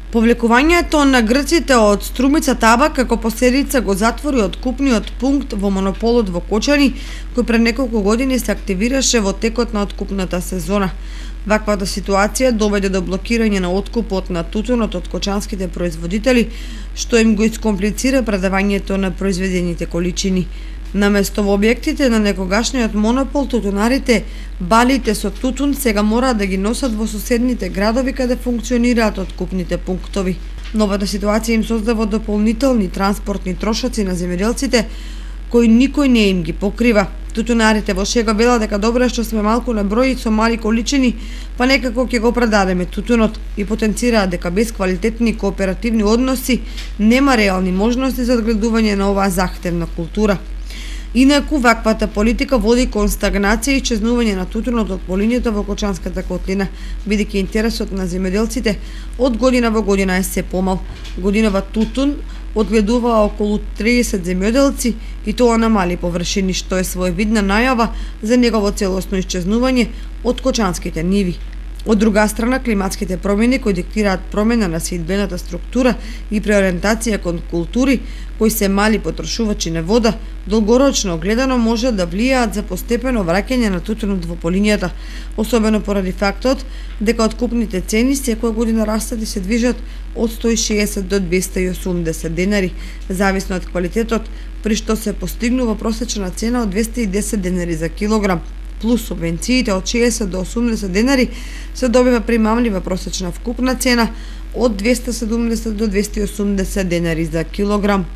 Повлекувањето на грците од Струмица табак како последица го затвори откупниот пункт во монополот во Кочани, кој пред неколку години се активираше во текот на откупната сезона. Ваквата ситуација доведе до блокирање на откупот на тутунот од кочанските производители, што им го искомплицира предавањето на произведените количини. Наместо во објектите на некогашниот монопол, тутунарите балите со тутун сега мораат да ги носат во соседните градови каде функционираат откупните пунктови. Новата ситуација им создава дополнителни транспортни трошоци на земјоделците, кои никој не им ги покрива. Тутунарите во шега велат дека добро што сме малку на број и со мали количини, па некако ќе го продадеме тутунот, и потенцираат дека без квалитетни кооперативни односи нема реални можности за одгледување на оваа захтевна култура. Инаку, ваквата политика води кон стагнација и исчезнување на тутунот од полињето во Кочанската котлина, бидејќи интересот на земјоделците од година во година е се помал. Годинава тутун одгледуваа околу 30 земјоделци, и тоа на мали површини, што е своевидна најава за негово целосно исчезнување од кочанските ниви. Од друга страна, климатските промени кои диктираат промена на сеидбената структура и преориентација кон култури кои се мали потрошувачи на вода, долгорочно гледано може да влијаат за постепено враќање на тутунот во полињата, особено поради фактот дека откупните цени секоја година растат и се движат од 160 до 280 денари, зависно од квалитетот, при што се постигнува просечна цена од 210 денари за килограм. Плюс субвенциите од 60 до 80 денари, се добива примамлива просечна вкупна цена од 270 до 280 денари за килограм.